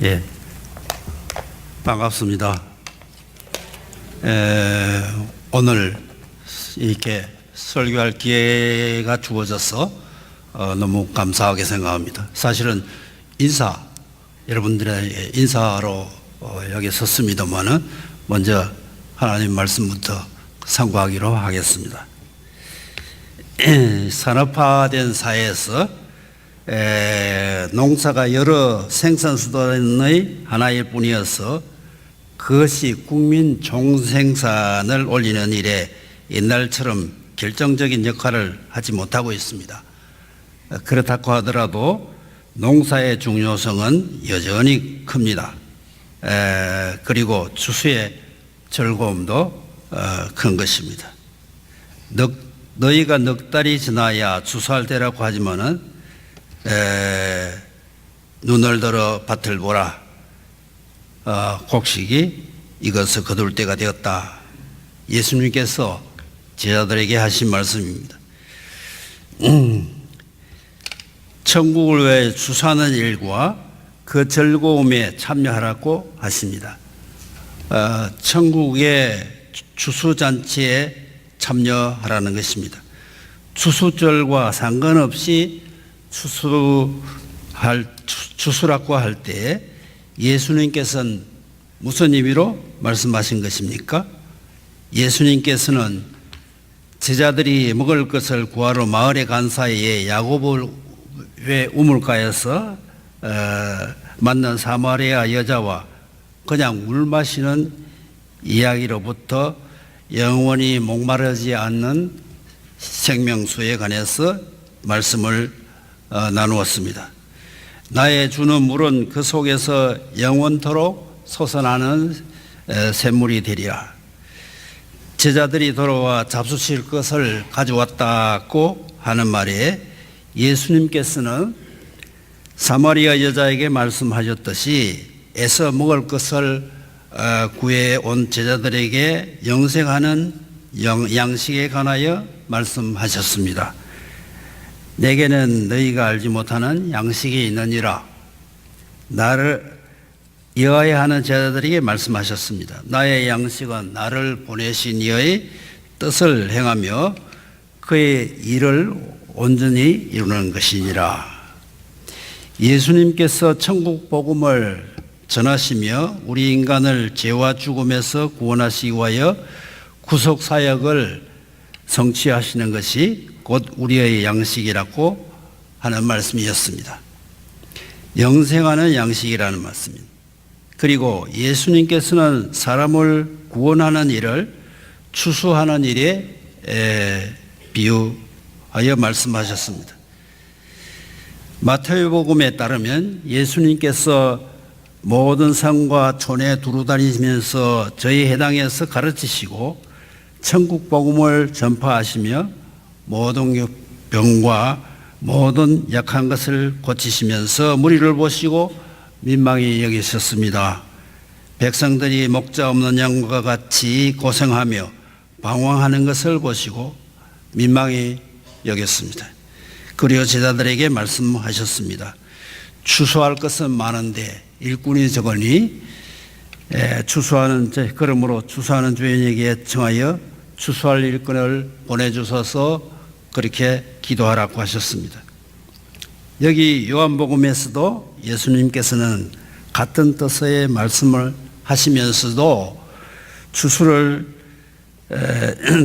예, 반갑습니다. 오늘 이렇게 설교할 기회가 주어져서 너무 감사하게 생각합니다. 사실은 여러분들의 인사로 여기 섰습니다만은 먼저 하나님 말씀부터 상고하기로 하겠습니다. 산업화된 사회에서 농사가 여러 생산수단의 하나일 뿐이어서 그것이 국민 총생산을 올리는 일에 옛날처럼 결정적인 역할을 하지 못하고 있습니다. 그렇다고 하더라도 농사의 중요성은 여전히 큽니다. 그리고 추수의 즐거움도 큰 것입니다. 너희가 넉 달이 지나야 추수할 때라고 하지만은 눈을 들어 밭을 보라. 곡식이 익어서 거둘 때가 되었다. 예수님께서 제자들에게 하신 말씀입니다. 천국을 위해 추수하는 일과 그 즐거움에 참여하라고 하십니다. 천국의 추수잔치에 참여하라는 것입니다. 추수절과 상관없이 추수라고 할 때 예수님께서는 무슨 의미로 말씀하신 것입니까? 예수님께서는 제자들이 먹을 것을 구하러 마을에 간 사이에 야고보의 우물가에서 만난 사마리아 여자와 그냥 물 마시는 이야기로부터 영원히 목마르지 않는 생명수에 관해서 말씀을 나누었습니다. 나의 주는 물은 그 속에서 영원토록 솟아나는 샘물이 되리라. 제자들이 돌아와 잡수실 것을 가져왔다고 하는 말에 예수님께서는 사마리아 여자에게 말씀하셨듯이 애써 먹을 것을 구해온 제자들에게 영생하는 양식에 관하여 말씀하셨습니다. 내게는 너희가 알지 못하는 양식이 있느니라. 나를 이어야 하는 제자들에게 말씀하셨습니다. 나의 양식은 나를 보내신 이의 뜻을 행하며 그의 일을 온전히 이루는 것이니라. 예수님께서 천국 복음을 전하시며 우리 인간을 죄와 죽음에서 구원하시기 위하여 구속 사역을 성취하시는 것이 곧 우리의 양식이라고 하는 말씀이었습니다. 영생하는 양식이라는 말씀입니다. 그리고 예수님께서는 사람을 구원하는 일을 추수하는 일에 비유하여 말씀하셨습니다. 마태복음에 따르면 예수님께서 모든 성과 촌에 두루다니면서 저희 해당에서 가르치시고 천국 복음을 전파하시며 모든 병과 모든 약한 것을 고치시면서 무리를 보시고 민망히 여기셨습니다. 백성들이 목자 없는 양과 같이 고생하며 방황하는 것을 보시고 민망히 여겼습니다. 그리고 제자들에게 말씀하셨습니다. 추수할 것은 많은데 일꾼이 적으니 그러므로 추수하는 주인에게 청하여 추수할 일꾼을 보내주셔서 그렇게 기도하라고 하셨습니다. 여기 요한복음에서도 예수님께서는 같은 뜻의 말씀을 하시면서도 추수를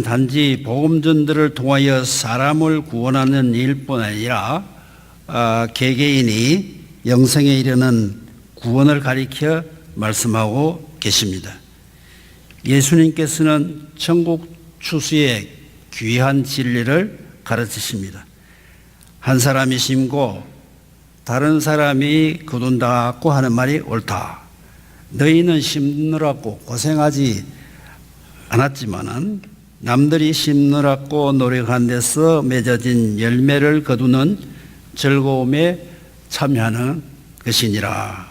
단지 복음전들을 통하여 사람을 구원하는 일뿐 아니라 개개인이 영생에 이르는 구원을 가리켜 말씀하고 계십니다. 예수님께서는 천국 추수의 귀한 진리를 가르치십니다. 한 사람이 심고 다른 사람이 거둔다고 하는 말이 옳다. 너희는 심느라고 고생하지 않았지만은 남들이 심느라고 노력한 데서 맺어진 열매를 거두는 즐거움에 참여하는 것이니라.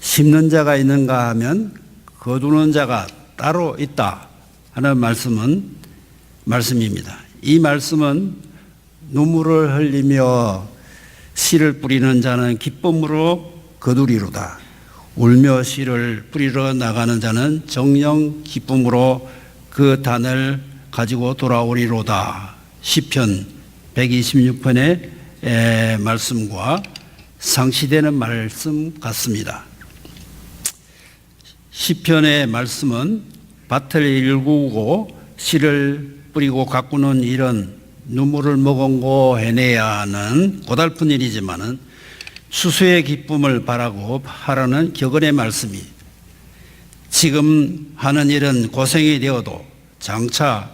심는 자가 있는가 하면 거두는 자가 따로 있다 하는 말씀입니다. 이 말씀은 눈물을 흘리며 씨를 뿌리는 자는 기쁨으로 거두리로다. 울며 씨를 뿌리러 나가는 자는 정령 기쁨으로 그 단을 가지고 돌아오리로다. 시편 126편의 말씀과 상시되는 말씀 같습니다. 시편의 말씀은 밭을 일구고 씨를 뿌리고 가꾸는 일은 눈물을 머금고 해내야 하는 고달픈 일이지만은 추수의 기쁨을 바라고 하라는 격언의 말씀이, 지금 하는 일은 고생이 되어도 장차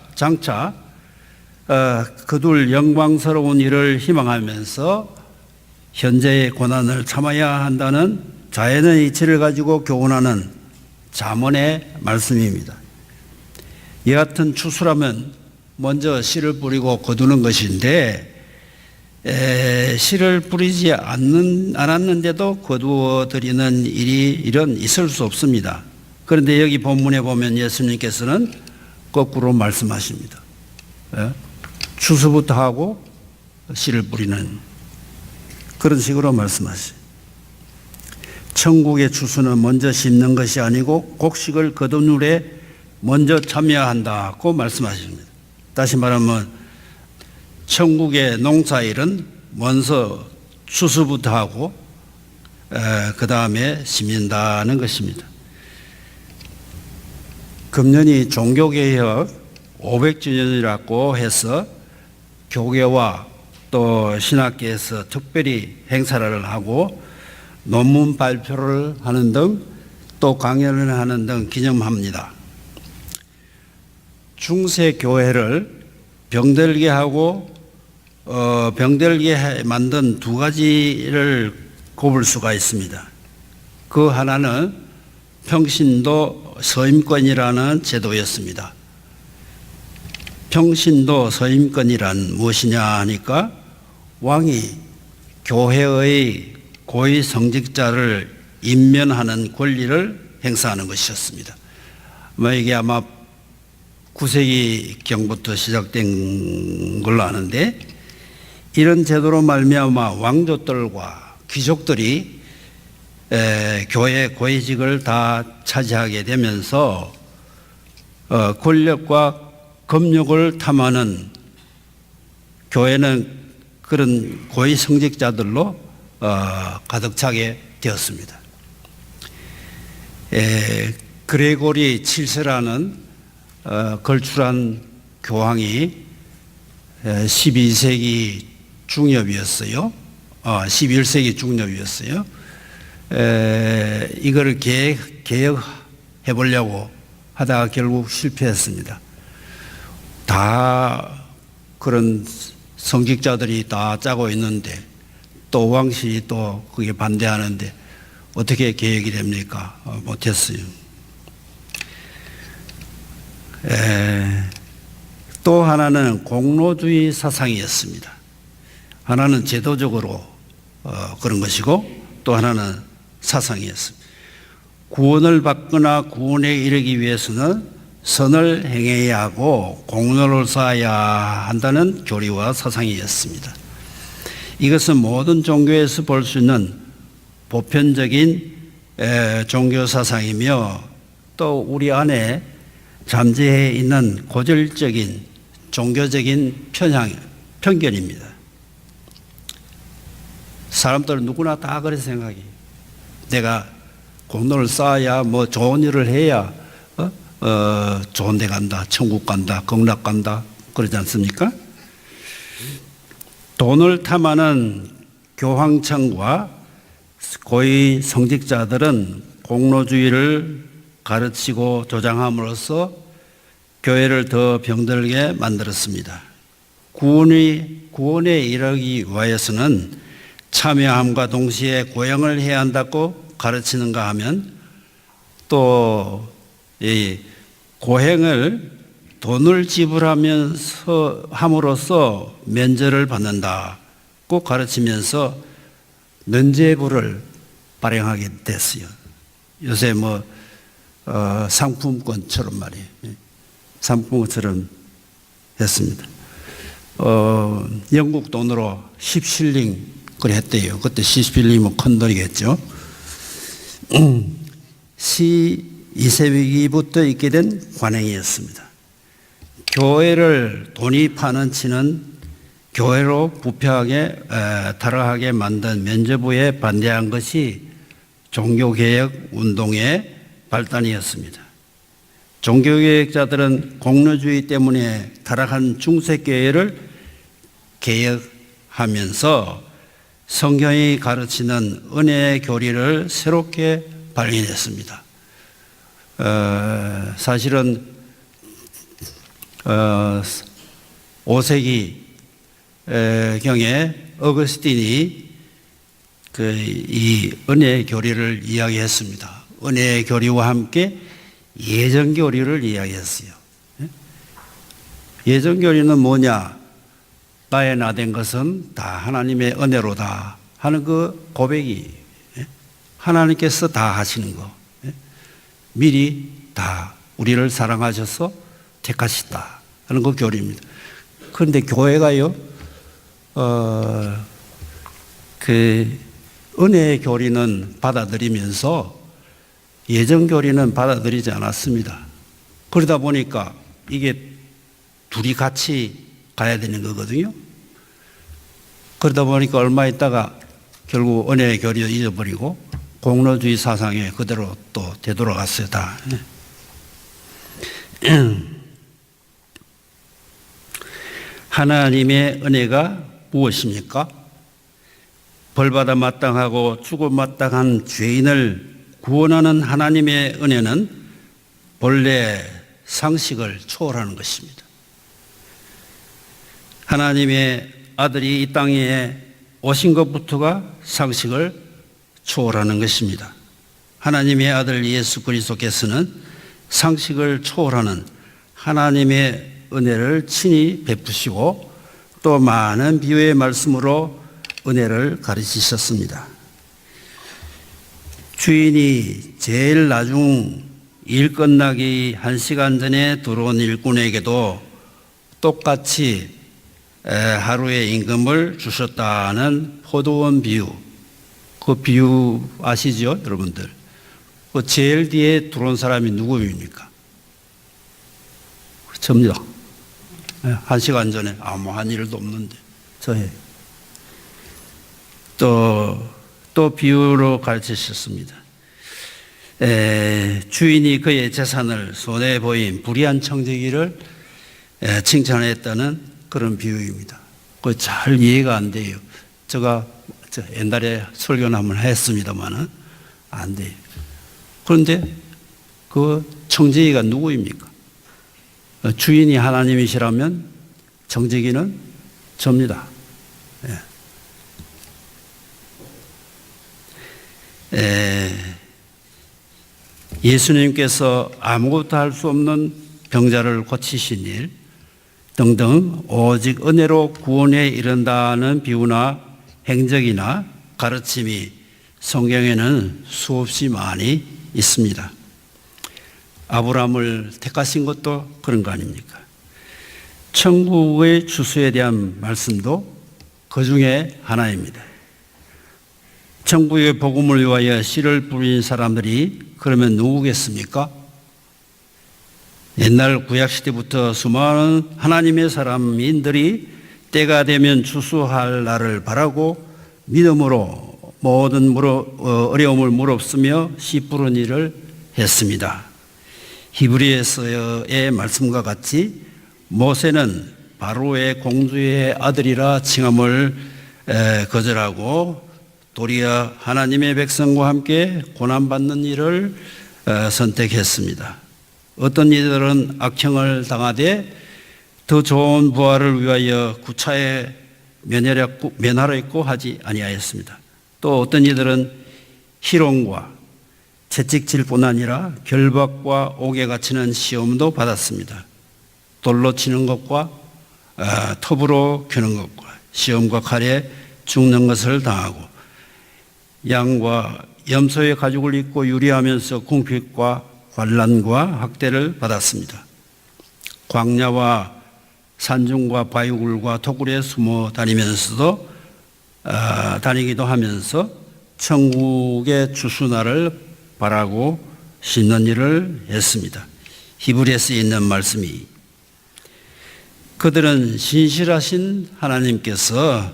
거둘 영광스러운 일을 희망하면서 현재의 고난을 참아야 한다는 자연의 이치를 가지고 교훈하는 잠언의 말씀입니다. 이 같은 추수라면 먼저 씨를 뿌리고 거두는 것인데, 씨를 뿌리지 않았는데도 거두어 드리는 일은 있을 수 없습니다. 그런데 여기 본문에 보면 예수님께서는 거꾸로 말씀하십니다. 추수부터 하고 씨를 뿌리는 그런 식으로 말씀하시죠. 천국의 추수는 먼저 심는 것이 아니고 곡식을 거둔 후에 먼저 참여한다고 말씀하십니다. 다시 말하면 천국의 농사일은 먼저 추수부터 하고 그 다음에 심는다는 것입니다. 금년이 종교개혁 500주년이라고 해서 교계와 또 신학계에서 특별히 행사를 하고 논문 발표를 하는 등 또 강연을 하는 등 기념합니다. 중세 교회를 병들게 하고 병들게 만든 두 가지를 꼽을 수가 있습니다. 그 하나는 평신도 서임권이라는 제도였습니다. 평신도 서임권이란 무엇이냐 하니까 왕이 교회의 고위 성직자를 임면하는 권리를 행사하는 것이었습니다. 이게 아마 9세기경부터 시작된 걸로 아는데, 이런 제도로 말미암아 왕족들과 귀족들이 교회 고위직을 다 차지하게 되면서 권력과 금욕을 탐하는 교회는 그런 고위 성직자들로 가득 차게 되었습니다. 그레고리 7세라는 걸출한 교황이 12세기 중엽이었어요. 11세기 중엽이었어요. 이거를 개혁해 보려고 하다가 결국 실패했습니다. 다 그런 성직자들이 다 짜고 있는데 또 왕실이 또 그게 반대하는데 어떻게 개혁이 됩니까? 못했어요. 또 하나는 공로주의 사상이었습니다. 하나는 제도적으로 그런 것이고 또 하나는 사상이었습니다. 구원을 받거나 구원에 이르기 위해서는 선을 행해야 하고 공로를 쌓아야 한다는 교리와 사상이었습니다. 이것은 모든 종교에서 볼 수 있는 보편적인 종교 사상이며 또 우리 안에 잠재해 있는 고질적인 종교적인 편견입니다. 사람들은 누구나 다 그렇게 생각해요. 내가 공로를 쌓아야 뭐 좋은 일을 해야 좋은 데 간다, 천국 간다, 극락 간다 그러지 않습니까? 돈을 탐하는 교황청과 고위 성직자들은 공로주의를 가르치고 조장함으로써 교회를 더 병들게 만들었습니다. 구원에 이르기 위해서는 참여함과 동시에 고행을 해야 한다고 가르치는가 하면 또 이 고행을 돈을 지불하면서 함으로써 면제를 받는다고 가르치면서 면죄부를 발행하게 됐어요. 요새 뭐 상품권처럼 말이에요. 상품권처럼 했습니다. 영국 돈으로 10실링 그래 했대요. 그때 10실링이면 큰 돈이겠죠. 시 2세기부터 있게 된 관행이었습니다. 교회를 돈이 파는 치는 교회로 부패하게 타락하게 만든 면죄부에 반대한 것이 종교개혁 운동의 발단이었습니다. 종교개혁자들은 공로주의 때문에 타락한 중세교회를 개혁하면서 성경이 가르치는 은혜의 교리를 새롭게 발견했습니다. 사실은 5세기 경에 어거스틴이 이 은혜의 교리를 이야기했습니다. 은혜의 교리와 함께 예전 교리를 이야기했어요. 예전 교리는 뭐냐? 나의 나된 것은 다 하나님의 은혜로다 하는 그 고백이, 하나님께서 다 하시는 거, 미리 다 우리를 사랑하셔서 택하시다 하는 그 교리입니다. 그런데 교회가요, 그 은혜의 교리는 받아들이면서 예전 교리는 받아들이지 않았습니다. 그러다 보니까 이게 둘이 같이 가야 되는 거거든요. 그러다 보니까 얼마 있다가 결국 은혜의 교리를 잊어버리고 공로주의 사상에 그대로 또 되돌아갔어요, 다. 하나님의 은혜가 무엇입니까? 벌받아 마땅하고 죽어 마땅한 죄인을 구원하는 하나님의 은혜는 본래 상식을 초월하는 것입니다. 하나님의 아들이 이 땅에 오신 것부터가 상식을 초월하는 것입니다. 하나님의 아들 예수 그리스도께서는 상식을 초월하는 하나님의 은혜를 친히 베푸시고 또 많은 비유의 말씀으로 은혜를 가르치셨습니다. 주인이 제일 나중 일 끝나기 1시간 전에 들어온 일꾼에게도 똑같이 하루의 임금을 주셨다는 포도원 비유, 그 비유 아시죠, 여러분들? 그 제일 뒤에 들어온 사람이 누구입니까? 접니다. 1시간 전에 아무 한 일도 없는데 저예요. 또 비유로 가르치셨습니다. 주인이 그의 재산을 손에 보인 불의한 청지기를 칭찬했다는 그런 비유입니다. 그 잘 이해가 안 돼요. 제가 옛날에 설교는 한번 했습니다만은 안 돼요. 그런데 그 청지기가 누구입니까? 주인이 하나님이시라면 청지기는 접니다. 예수님께서 아무것도 할 수 없는 병자를 고치신 일 등등 오직 은혜로 구원에 이른다는 비유나 행적이나 가르침이 성경에는 수없이 많이 있습니다. 아브라함을 택하신 것도 그런 거 아닙니까? 천국의 주소에 대한 말씀도 그 중에 하나입니다. 천국의 복음을 위하여 씨를 뿌린 사람들이 그러면 누구겠습니까? 옛날 구약시대부터 수많은 하나님의 사람인들이 때가 되면 추수할 날을 바라고 믿음으로 모든 어려움을 무릅쓰며 씨 뿌린 일을 했습니다. 히브리서의 말씀과 같이 모세는 바로의 공주의 아들이라 칭함을 거절하고 도리어 하나님의 백성과 함께 고난받는 일을 선택했습니다. 어떤 이들은 악행을 당하되 더 좋은 부활을 위하여 구차에 면하려 했고 하지 아니하였습니다. 또 어떤 이들은 희롱과 채찍질뿐 아니라 결박과 옥에 갇히는 시험도 받았습니다. 돌로 치는 것과 톱으로 켜는 것과 시험과 칼에 죽는 것을 당하고 양과 염소의 가죽을 입고 유리하면서 궁핍과 환난과 학대를 받았습니다. 광야와 산중과 바위굴과 토굴에 숨어 다니기도 하면서 천국의 주수날을 바라고 심는 일을 했습니다. 히브리서에 있는 말씀이 그들은 신실하신 하나님께서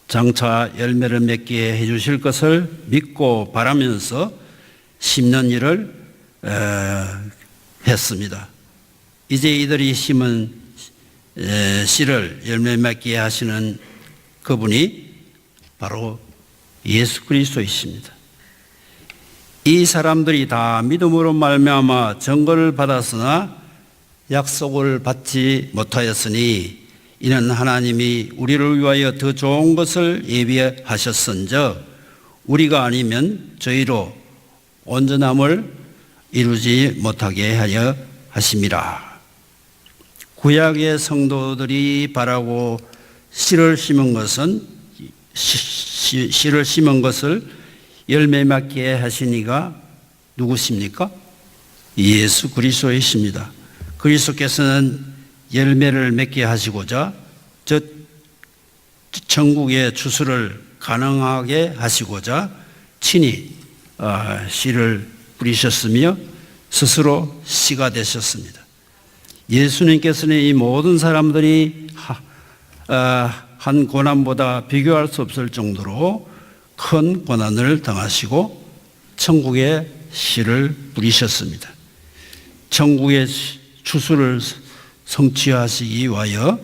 장차 열매를 맺게 해주실 것을 믿고 바라면서 심는 일을 했습니다. 이제 이들이 심은 씨를 열매 맺게 하시는 그분이 바로 예수 그리스도이십니다. 이 사람들이 다 믿음으로 말미암아 증거를 받았으나 약속을 받지 못하였으니 이는 하나님이 우리를 위하여 더 좋은 것을 예비하셨은즉 우리가 아니면 저희로 온전함을 이루지 못하게 하여 하심이라. 구약의 성도들이 바라고 씨를 심은 것은 씨를 심은 것을 열매 맺게 하시니가 누구십니까? 예수 그리스도이십니다. 그리스도께서는 열매를 맺게 하시고자 저 천국의 주수를 가능하게 하시고자 친히 씨를 뿌리셨으며 스스로 씨가 되셨습니다. 예수님께서는 이 모든 사람들이 한 고난보다 비교할 수 없을 정도로 큰 고난을 당하시고 천국의 씨를 뿌리셨습니다. 천국의 주수를 성취하시기 위하여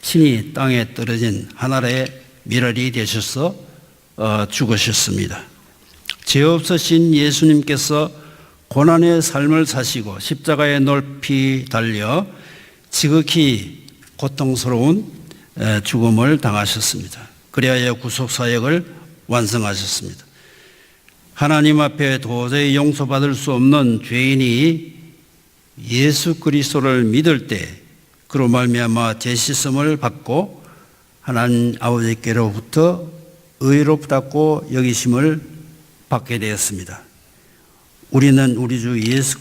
친히 땅에 떨어진 하늘의 미랄이 되셔서 죽으셨습니다. 죄 없으신 예수님께서 고난의 삶을 사시고 십자가에 높이 달려 지극히 고통스러운 죽음을 당하셨습니다. 그리하여 구속사역을 완성하셨습니다. 하나님 앞에 도저히 용서받을 수 없는 죄인이 예수 그리스도를 믿을 때 그로 말미암아 죄 씻음을 받고 하나님 아버지께로부터 의롭다고 여기심을 받게 되었습니다. 우리는 우리 주 예수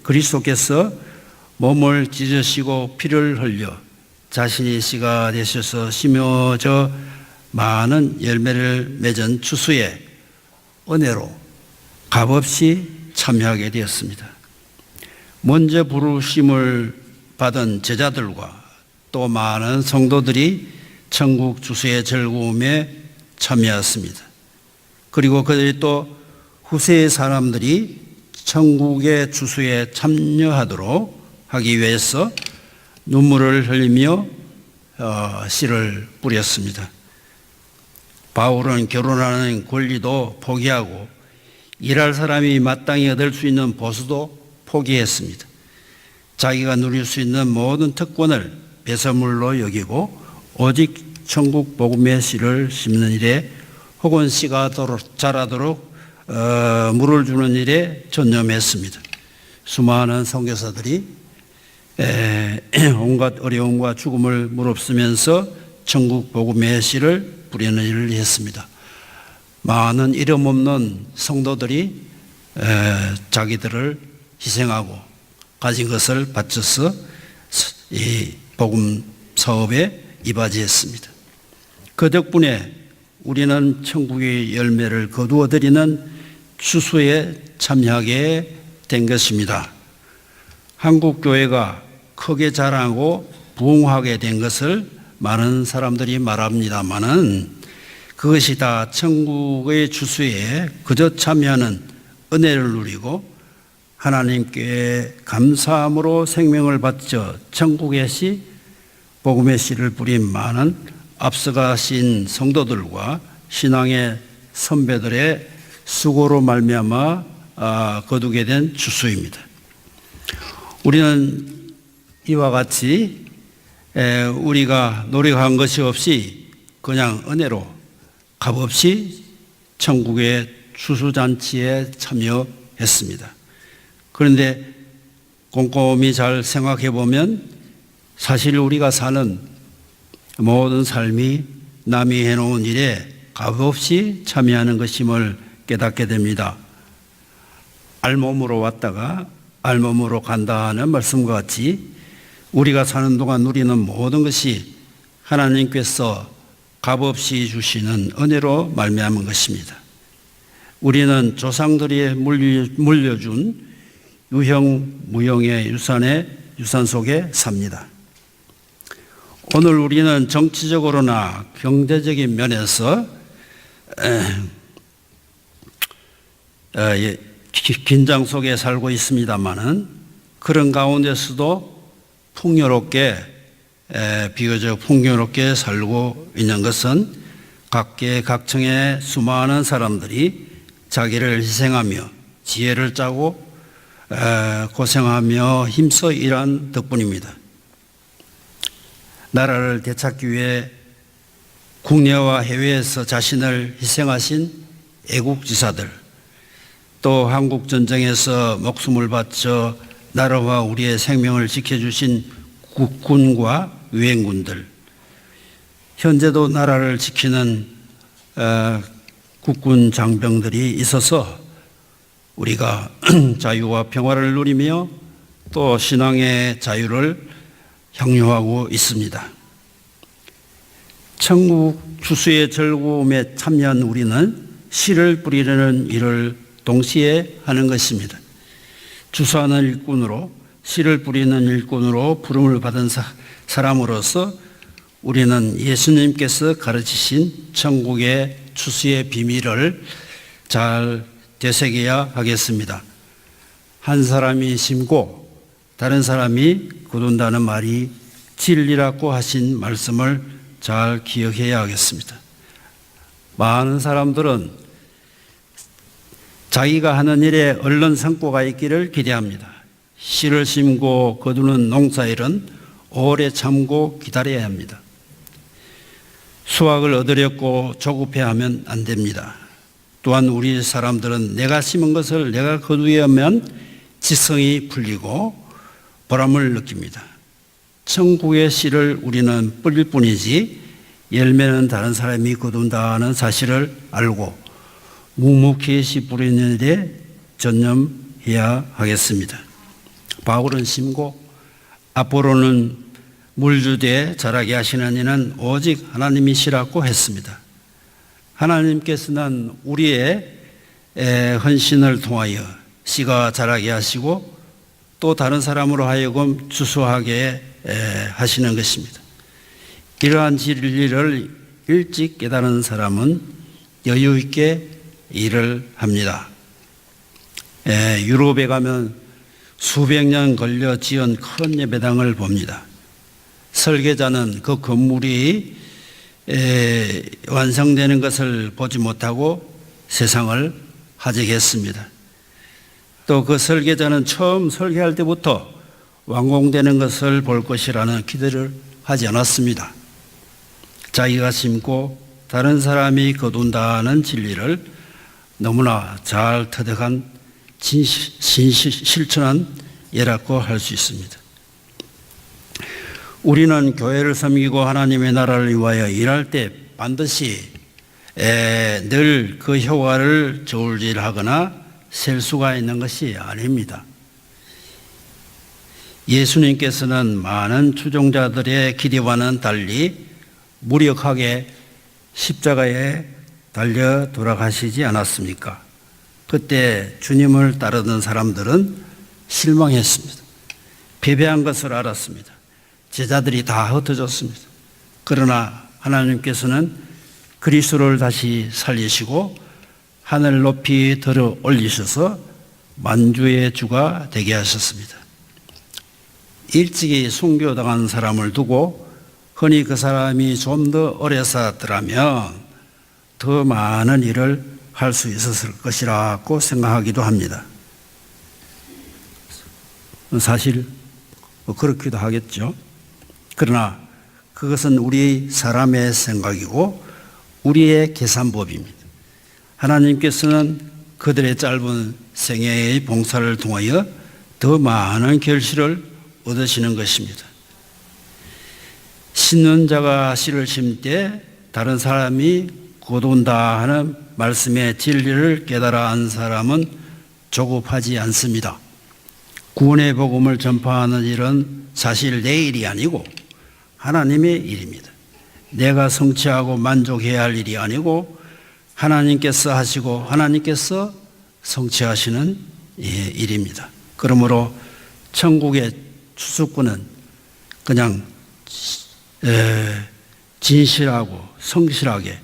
그리스도께서 몸을 찢으시고 피를 흘려 자신이 씨가 되셔서 심어져 많은 열매를 맺은 추수에 은혜로 값없이 참여하게 되었습니다. 먼저 부르심을 받은 제자들과 또 많은 성도들이 천국 주수의 즐거움에 참여했습니다. 그리고 그들이 또 후세의 사람들이 천국의 주수에 참여하도록 하기 위해서 눈물을 흘리며 씨를 뿌렸습니다. 바울은 결혼하는 권리도 포기하고 일할 사람이 마땅히 얻을 수 있는 보수도 포기했습니다. 자기가 누릴 수 있는 모든 특권을 배설물로 여기고 오직 천국 복음의 씨를 심는 일에 혹은 씨가 자라도록 물을 주는 일에 전념했습니다. 수많은 선교사들이 온갖 어려움과 죽음을 무릅쓰면서 천국 복음의 씨를 뿌리는 일을 했습니다. 많은 이름 없는 성도들이 자기들을 희생하고 가진 것을 바쳐서 이 복음 사업에 이바지했습니다. 그 덕분에 우리는 천국의 열매를 거두어들이는 추수에 참여하게 된 것입니다. 한국 교회가 크게 자라고 부흥하게 된 것을 많은 사람들이 말합니다마는 그것이 다 천국의 주수에 그저 참여하는 은혜를 누리고 하나님께 감사함으로 생명을 바쳐 천국의 씨, 복음의 씨를 뿌린 많은 앞서가신 성도들과 신앙의 선배들의 수고로 말미암아 거두게 된 주수입니다. 우리는 이와 같이 우리가 노력한 것이 없이 그냥 은혜로 값없이 천국의 추수잔치에 참여했습니다. 그런데 꼼꼼히 잘 생각해 보면 사실 우리가 사는 모든 삶이 남이 해놓은 일에 값없이 참여하는 것임을 깨닫게 됩니다. 알몸으로 왔다가 알몸으로 간다는 말씀과 같이 우리가 사는 동안 누리는 모든 것이 하나님께서 값없이 주시는 은혜로 말미암은 것입니다. 우리는 조상들이 물려준 유형 무형의 유산 속에 삽니다. 오늘 우리는 정치적으로나 경제적인 면에서 긴장 속에 살고 있습니다마는 그런 가운데서도 비교적 풍요롭게 살고 있는 것은 각계 각층의 수많은 사람들이 자기를 희생하며 지혜를 짜고 고생하며 힘써 일한 덕분입니다. 나라를 되찾기 위해 국내와 해외에서 자신을 희생하신 애국지사들, 또 한국전쟁에서 목숨을 바쳐 나라와 우리의 생명을 지켜주신 국군과 유엔군들, 현재도 나라를 지키는 국군 장병들이 있어서 우리가 자유와 평화를 누리며 또 신앙의 자유를 향유하고 있습니다. 천국 추수의 즐거움에 참여한 우리는 씨를 뿌리려는 일을 동시에 하는 것입니다. 추수하는 일꾼으로, 씨를 뿌리는 일꾼으로 부름을 받은 사람으로서 우리는 예수님께서 가르치신 천국의 추수의 비밀을 잘 되새겨야 하겠습니다. 한 사람이 심고 다른 사람이 거둔다는 말이 진리라고 하신 말씀을 잘 기억해야 하겠습니다. 많은 사람들은 자기가 하는 일에 얼른 성과가 있기를 기대합니다. 씨를 심고 거두는 농사일은 오래 참고 기다려야 합니다. 수확을 얻으려고 조급해하면 안 됩니다. 또한 우리 사람들은 내가 심은 것을 내가 거두야만 지성이 풀리고 보람을 느낍니다. 천국의 씨를 우리는 뿌릴 뿐이지 열매는 다른 사람이 거둔다는 사실을 알고 묵묵히 씨 뿌리는 일에 전념해야 하겠습니다. 바울은 심고 아포로는 물주되 자라게 하시는 이는 오직 하나님이시라고 했습니다. 하나님께서는 우리의 헌신을 통하여 씨가 자라게 하시고 또 다른 사람으로 하여금 추수하게 하시는 것입니다. 이러한 진리를 일찍 깨달은 사람은 여유 있게 일을 합니다. 유럽에 가면 수백 년 걸려 지은 큰 예배당을 봅니다. 설계자는 그 건물이 완성되는 것을 보지 못하고 세상을 하직했습니다. 또 그 설계자는 처음 설계할 때부터 완공되는 것을 볼 것이라는 기대를 하지 않았습니다. 자기가 심고 다른 사람이 거둔다는 진리를 너무나 잘 터득한 실천한 예라고 할 수 있습니다. 우리는 교회를 섬기고 하나님의 나라를 위하여 일할 때 반드시 늘 그 효과를 저울질하거나 셀 수가 있는 것이 아닙니다. 예수님께서는 많은 추종자들의 기대와는 달리 무력하게 십자가에 달려 돌아가시지 않았습니까? 그때 주님을 따르던 사람들은 실망했습니다. 패배한 것을 알았습니다. 제자들이 다 흩어졌습니다. 그러나 하나님께서는 그리스도를 다시 살리시고 하늘 높이 들어 올리셔서 만주의 주가 되게 하셨습니다. 일찍이 순교당한 사람을 두고 흔히 그 사람이 좀 더 오래 살았더라면 더 많은 일을 할 수 있었을 것이라고 생각하기도 합니다. 사실 그렇기도 하겠죠. 그러나 그것은 우리 사람의 생각이고 우리의 계산법입니다. 하나님께서는 그들의 짧은 생애의 봉사를 통하여 더 많은 결실을 얻으시는 것입니다. 심는 자가 씨를 심을 때 다른 사람이 거둔다 하는 말씀의 진리를 깨달아 안 사람은 조급하지 않습니다. 구원의 복음을 전파하는 일은 사실 내 일이 아니고 하나님의 일입니다. 내가 성취하고 만족해야 할 일이 아니고 하나님께서 하시고 하나님께서 성취하시는 일입니다. 그러므로 천국의 추수꾼은 그냥 진실하고 성실하게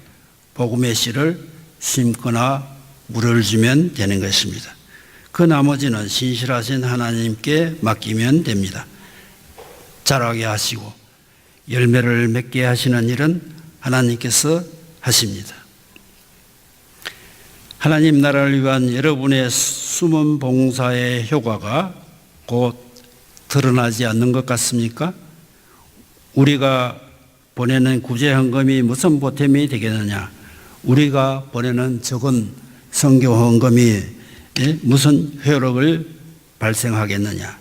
복음의 씨를 심거나 물을 주면 되는 것입니다. 그 나머지는 신실하신 하나님께 맡기면 됩니다. 자라게 하시고 열매를 맺게 하시는 일은 하나님께서 하십니다. 하나님 나라를 위한 여러분의 숨은 봉사의 효과가 곧 드러나지 않는 것 같습니까? 우리가 보내는 구제 헌금이 무슨 보탬이 되겠느냐? 우리가 보내는 적은 선교 헌금이 무슨 효력을 발생하겠느냐?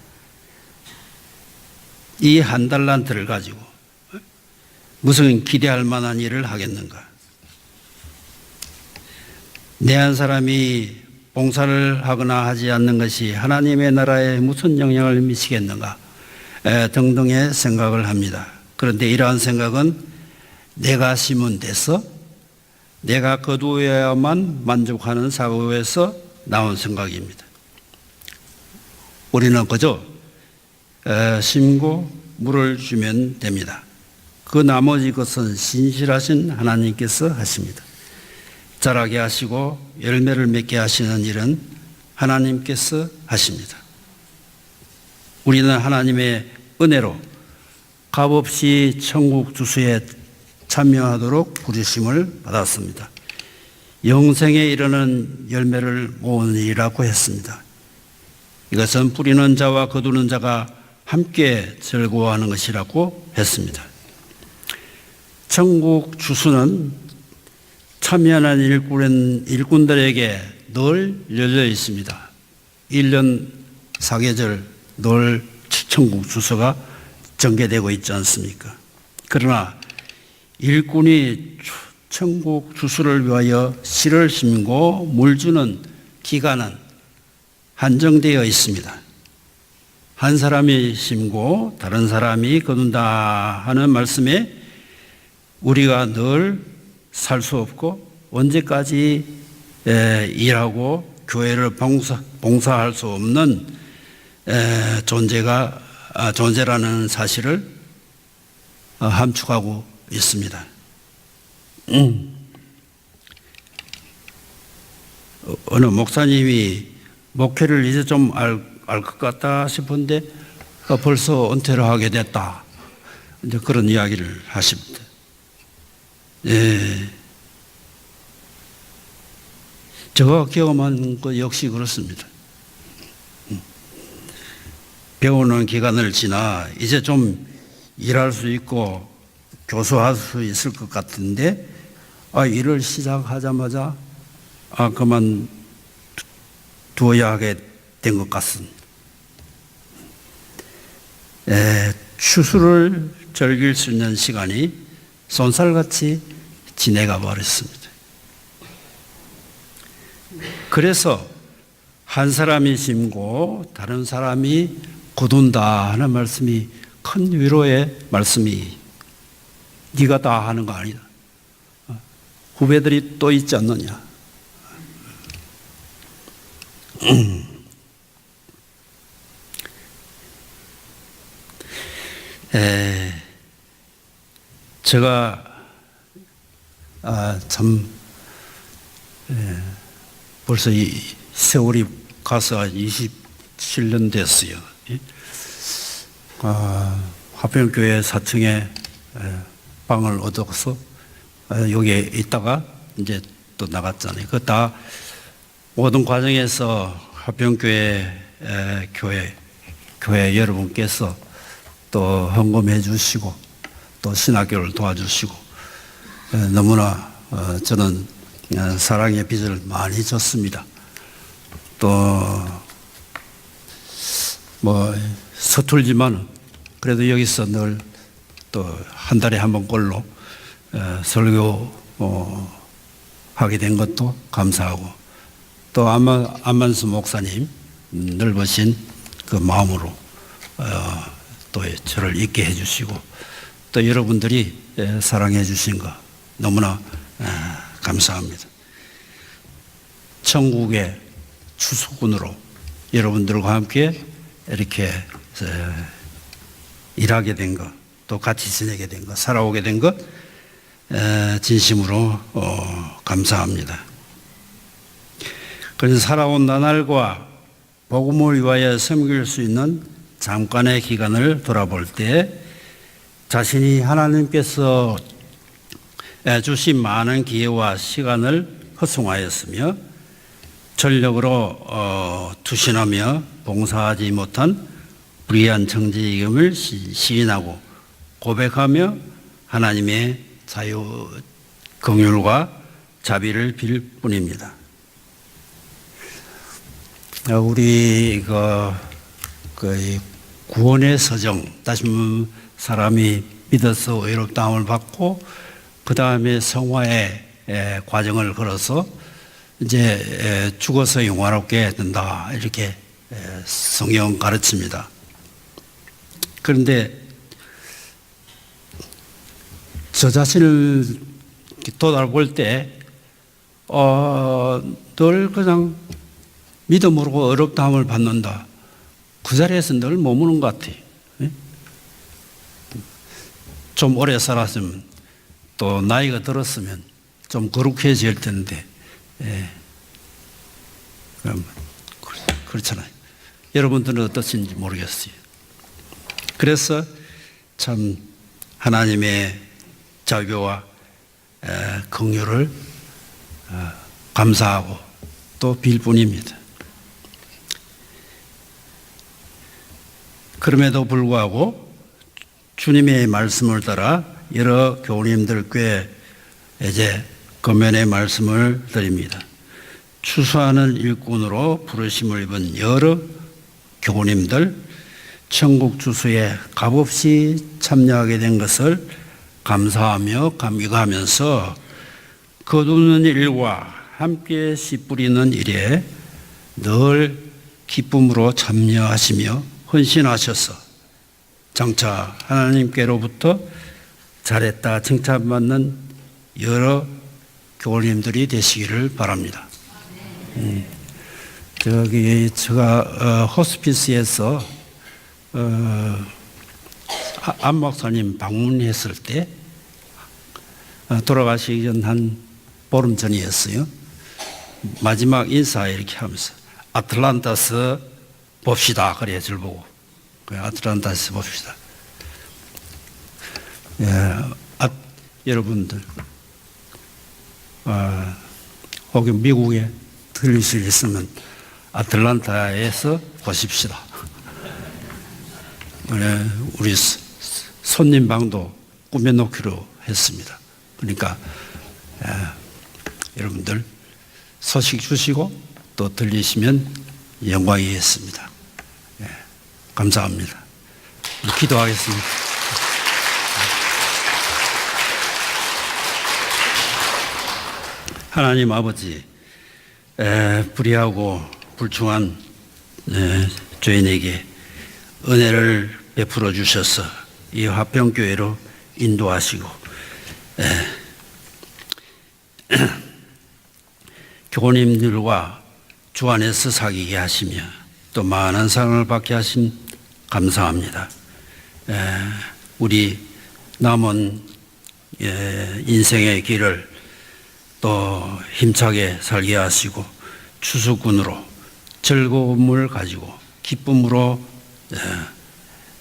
이 한 달란트를 가지고 무슨 기대할 만한 일을 하겠는가? 내 한 사람이 봉사를 하거나 하지 않는 것이 하나님의 나라에 무슨 영향을 미치겠는가 등등의 생각을 합니다. 그런데 이러한 생각은 내가 심은 데서 내가 거두어야만 만족하는 사고에서 나온 생각입니다. 우리는 그저 심고 물을 주면 됩니다. 그 나머지 것은 신실하신 하나님께서 하십니다. 자라게 하시고 열매를 맺게 하시는 일은 하나님께서 하십니다. 우리는 하나님의 은혜로 값없이 천국 주수에 참여하도록 부르심을 받았습니다. 영생에 이르는 열매를 모으는 일이라고 했습니다. 이것은 뿌리는 자와 거두는 자가 함께 즐거워하는 것이라고 했습니다. 천국 주수는 참여하는 일꾼들에게 늘 열려 있습니다. 1년 4계절 늘 천국 주소가 전개되고 있지 않습니까? 그러나 일꾼이 천국 주소를 위하여 씨를 심고 물 주는 기간은 한정되어 있습니다. 한 사람이 심고 다른 사람이 거둔다 하는 말씀에 우리가 늘 살 수 없고 언제까지 일하고 교회를 봉사할 수 없는 존재라는 사실을 함축하고 있습니다. 어느 목사님이 목회를 이제 좀 알 것 같다 싶은데 벌써 은퇴를 하게 됐다. 이제 그런 이야기를 하십니다. 제가 경험한 것 역시 그렇습니다. 배우는 기간을 지나 이제 좀 일할 수 있고 교수할 수 있을 것 같은데 일을 시작하자마자 그만 두어야 하게 된 것 같습니다. 추수를 즐길 수 있는 시간이 손살같이 지내가 버렸습니다. 그래서 한 사람이 심고 다른 사람이 거둔다 하는 말씀이 큰 위로의 말씀이 네가 다 하는 거 아니다. 후배들이 또 있지 않느냐. 제가 참 벌써 이 세월이 가서 27년 됐어요. 화평교회 4층에 방을 얻어서 여기에 있다가 이제 또 나갔잖아요. 그 다 모든 과정에서 화평교회 교회 여러분께서 또 헌금해 주시고 또 신학교를 도와주시고 너무나 저는 사랑의 빚을 많이 졌습니다. 또 뭐 서툴지만 그래도 여기서 늘 또 한 달에 한 번꼴로 설교 하게 된 것도 감사하고 또 안만수 목사님 넓으신 그 마음으로 또 저를 있게 해주시고 또 여러분들이 사랑해 주신 거 너무나 감사합니다. 천국의 추수꾼으로 여러분들과 함께 이렇게 일하게 된 것, 또 같이 지내게 된 것, 살아오게 된 것 진심으로 감사합니다. 그래서 살아온 나날과 복음을 위하여 섬길 수 있는 잠깐의 기간을 돌아볼 때 자신이 하나님께서 주신 많은 기회와 시간을 허송하였으며 전력으로 투신하며 봉사하지 못한 불의한 정직임을 시인하고 고백하며 하나님의 자유, 긍휼과 자비를 빌 뿐입니다. 우리 구원의 서정, 다시 말하면 사람이 믿어서 의롭다함을 받고 그 다음에 성화의 과정을 걸어서 이제 죽어서 영화롭게 된다, 이렇게 성경 가르칩니다. 그런데 저 자신을 돌아볼 때 늘 그냥 믿음으로 어렵다함을 받는다, 그 자리에서 늘 머무는 것 같아요. 좀 오래 살았으면, 또 나이가 들었으면 좀 거룩해질 텐데, 그렇잖아요. 여러분들은 어떠신지 모르겠어요. 그래서 참 하나님의 자비와 긍휼을 감사하고 또 빌 뿐입니다. 그럼에도 불구하고 주님의 말씀을 따라 여러 교우님들께 이제 권면의 말씀을 드립니다. 추수하는 일꾼으로 부르심을 입은 여러 교우님들, 천국 추수에 값없이 참여하게 된 것을 감사하며 감격하면서 거두는 일과 함께 씨 뿌리는 일에 늘 기쁨으로 참여하시며 헌신하셔서 장차 하나님께로부터 잘했다 칭찬받는 여러 교우님들이 되시기를 바랍니다. 제가 호스피스에서 안 목사님 방문했을 때 돌아가시기 전 한 보름 전이었어요. 마지막 인사 이렇게 하면서 아틀란타스 봅시다, 그래 줄 보고 아틀란타스 봅시다. 여러분들 혹시 미국에 들릴 수 있으면 아틀란타에서 보십시다. 우리 손님 방도 꾸며놓기로 했습니다. 그러니까 여러분들 소식 주시고 또 들리시면 영광이겠습니다. 감사합니다. 기도하겠습니다. 하나님 아버지, 불의하고 불충한 죄인에게 은혜를 베풀어 주셔서 이 화평교회로 인도하시고 교우님들과 주 안에서 사귀게 하시며 또 많은 사랑을 받게 하신 감사합니다. 우리 남은 인생의 길을 또 힘차게 살게 하시고 추수꾼으로 즐거움을 가지고 기쁨으로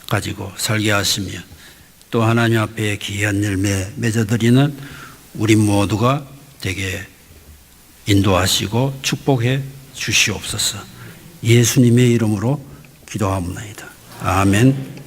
가지고 살게 하시며 또 하나님 앞에 귀한 열매 맺어드리는 우리 모두가 되게 인도하시고 축복해 주시옵소서. 예수님의 이름으로 기도하옵나이다. 아멘.